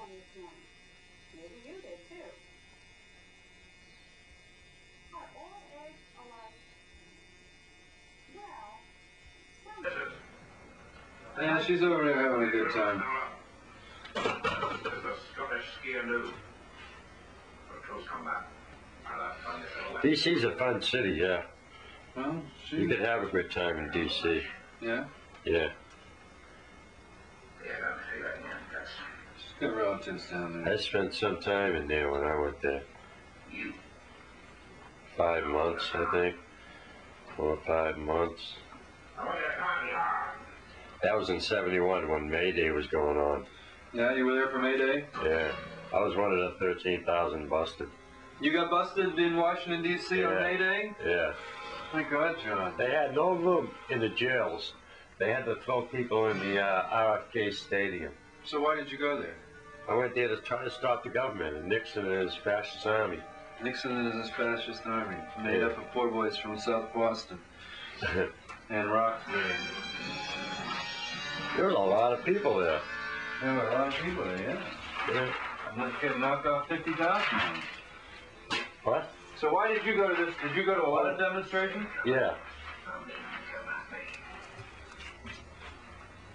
on this morning. Maybe you did too. Are all eggs alike? Well, some... Yeah, she's over there having a good time. There's a Scottish skier new. For close combat. DC's a fun city, yeah. Well, You could have a good time in DC. Yeah? Yeah. She's got relatives down there. I spent some time in there when I went there. 5 months, I think. 4 or 5 months. That was in '71 when May Day was going on. Yeah, you were there for May Day? Yeah. I was one of the 13,000 busted. You got busted in Washington, D.C. on Yeah. May Day? Yeah. My God, John. They had no room in the jails. They had to throw people in the RFK Stadium. So why did you go there? I went there to try to stop the government and Nixon and his fascist army. Nixon and his fascist army, made up of poor boys from South Boston and Rockford. There was a lot of people there. There were a lot of people there, yeah. Yeah. I'm not getting knocked off 50,000. What? So why did you go to this? Did you go to a lot of demonstrations? Yeah.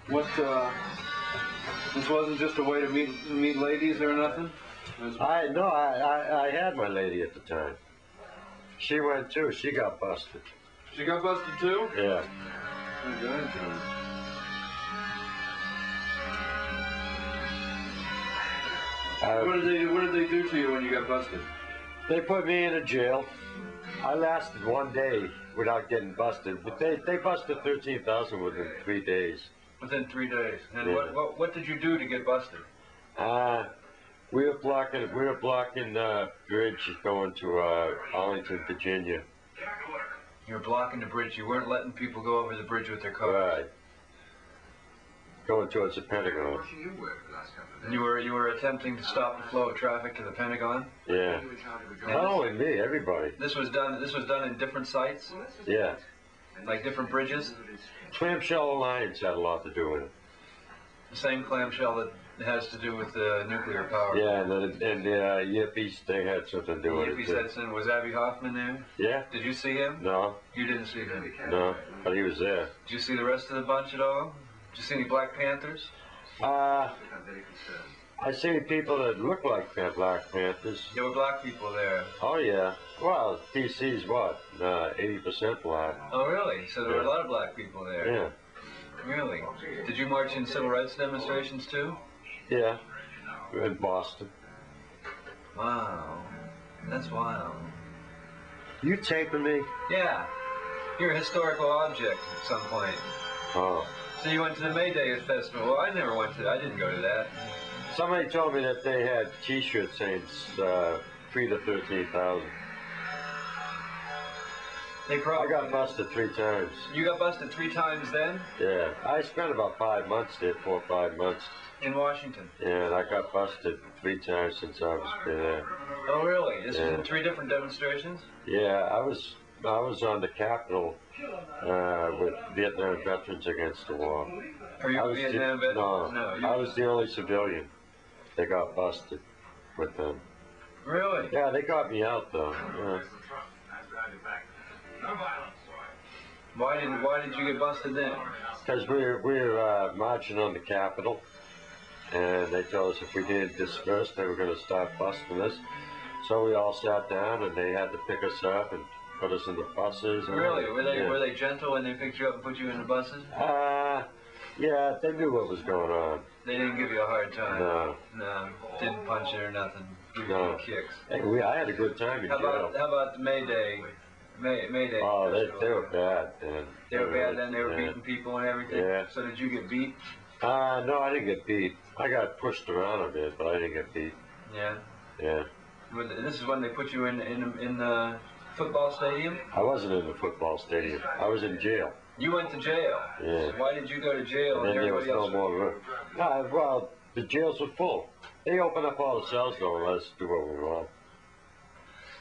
What, this wasn't just a way to meet ladies or nothing? I had my lady at the time. She went too. She got busted. She got busted too? Yeah. My God, John. What did they do to you when you got busted? They put me in a jail. I lasted 1 day without getting busted, but they busted 13,000 within 3 days. Within 3 days. And Yeah. what did you do to get busted? We were blocking bridge going to Arlington, Virginia. You were blocking the bridge. You weren't letting people go over the bridge with their cars. Right. Going towards the Pentagon. And you were attempting to stop the flow of traffic to the Pentagon. Yeah. Not only me, everybody. This was done in different sites, Yeah. like different bridges. Clamshell Alliance had a lot to do with it. The same clamshell that has to do with nuclear power. Yeah, and the Yippies, they had something to do with it. Yippies, was Abby Hoffman there? Yeah. Did you see him? No. You didn't see him. No, but he was there. Did you see the rest of the bunch at all? Did you see any Black Panthers? I see people that look like Black Panthers. There were black people there. Oh yeah. Well, DC's what? 80% black. Oh really? So there were a lot of black people there. Yeah. Really? Did you march in civil rights demonstrations too? Yeah. In Boston. Wow. That's wild. You taping me? Yeah. You're a historical object at some point. Oh. So you went to the May Day Festival. Well, I didn't go to that. Somebody told me that they had T-shirts saying 3 to 13,000. They probably... I got busted 3 times. You got busted 3 times then? Yeah. I spent about 5 months there, 4 or 5 months. In Washington? Yeah, and I got busted 3 times since I was there. Oh really? This was in 3 different demonstrations? Yeah, I was on the Capitol with Vietnam veterans against the war. Are you a Vietnam veteran? No, I was the only civilian that got busted with them. Really? Yeah, they got me out though. Yeah. Why did you get busted then? Because we were marching on the Capitol, and they told us if we didn't disperse, they were going to start busting us. So we all sat down, and they had to pick us up and put us in the buses. And Really? Were they gentle when they picked you up and put you in the buses? Yeah, they knew what was going on. They didn't give you a hard time? No. No. Didn't punch you or nothing? Give you No. kicks? Hey, I had a good time in jail. How about the May Day? May Day. Oh, Festival? they were bad then. They were bad then? They were beating people and everything? Yeah. So did you get beat? No, I didn't get beat. I got pushed around a bit, but I didn't get beat. Yeah. Yeah. This is when they put you in the football stadium? I wasn't in the football stadium. I was in jail. You went to jail? Yeah. So why did you go to jail And then there was no more room. Well, the jails were full. They opened up all the cells though and let us do what we want.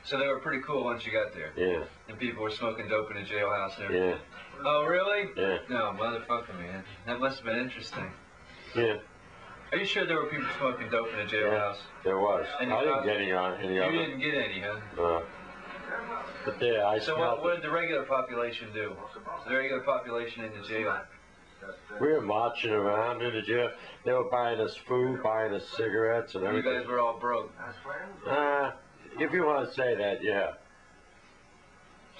So they were pretty cool once you got there? Yeah. And people were smoking dope in a jailhouse and everything? Yeah. Oh, really? Yeah. No, motherfucker, man. That must have been interesting. Yeah. Are you sure there were people smoking dope in the jailhouse? There was. And I you didn't get any You of it. didn't get any, huh? No. But there, I So smelled what did the regular population do? The regular population in the jail? We were marching around in the jail. They were buying us food, buying us cigarettes and You everything. guys were all broke. If you want to say that, yeah.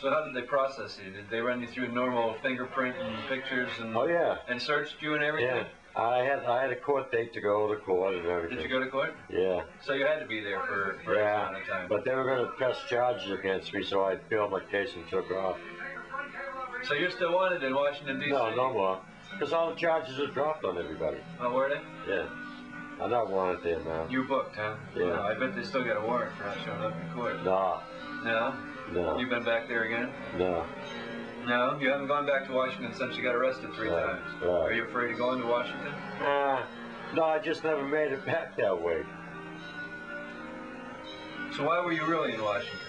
So how did they process you? Did they run you through normal fingerprint and pictures and Oh yeah. and searched you and everything? Yeah. I had a court date to go to court and everything. Did you go to court? Yeah. So you had to be there for X amount of time. But they were going to press charges against me, so I filled my case and took off. So you're still wanted in Washington, D.C.? No, no more. Because all the charges are dropped on everybody. Oh, were they? Yeah. I'm not wanted there now. You booked, huh? Yeah. I bet they still got a warrant for not showing up in court. No. No? No. You've been back there again? No. No? You haven't gone back to Washington since you got arrested 3 Right, times. right. Are you afraid of going to Washington? No, I just never made it back that way. So why were you really in Washington?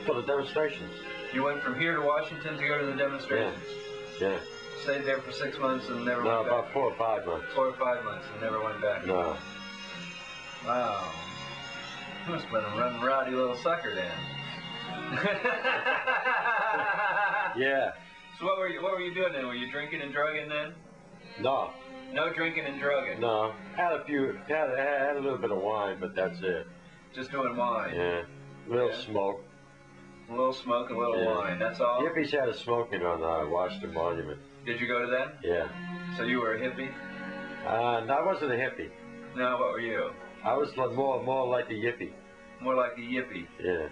For the demonstrations. You went from here to Washington to go to the demonstrations? Yeah. Stayed there for 6 months and never No, went back? about 4 or 5 months. 4 or 5 months and never went back? No. Wow. You must have been a rowdy little sucker then. Yeah. So what were you doing then? Were you drinking and drugging then? No. No drinking and drugging? No. Had a little bit of wine, but that's it. Just doing wine? Yeah. Little Yeah. smoke. A little smoke, a little Yeah. wine, that's all? Hippies had a smoking on Washington Monument. Did you go to that? Yeah. So you were a hippie? No, I wasn't a hippie. No, what were you? I was more like a yippie. More like a yippie. Yeah.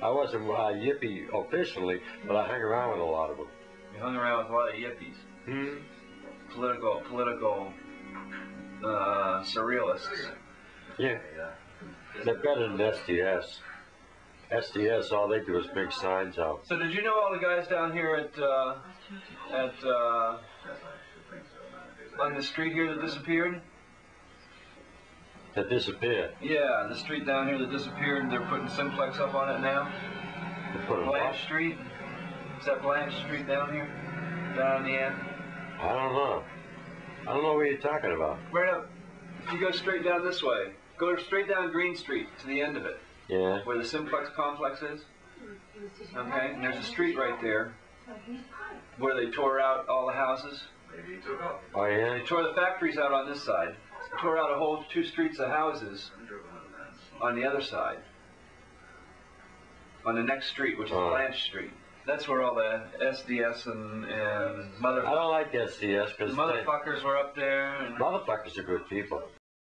I wasn't a yippie officially, but I hung around with a lot of them. You hung around with a lot of yippies. Political surrealists. Yeah. They're better than SDS. SDS, all they do is big signs out. So did you know all the guys down here on the street here that disappeared? That disappeared. Yeah, the street down here that disappeared, they're putting Simplex up on it now. They put them Blanche up. Street? Is that Blanche Street down here? Down on the end? I don't know. I don't know what you're talking about. Right up. If you go straight down this way, go straight down Green Street to the end of it, Yeah. where the Simplex complex is. Okay, and there's a street right there where they tore out all the houses. Maybe he took off. Oh yeah. They tore the factories out on this side. Tore out a whole 2 streets of houses on the other side. On the next street, which is Blanche Street. That's where all the SDS and I don't like SDS because motherfuckers were up there. And motherfuckers are good people.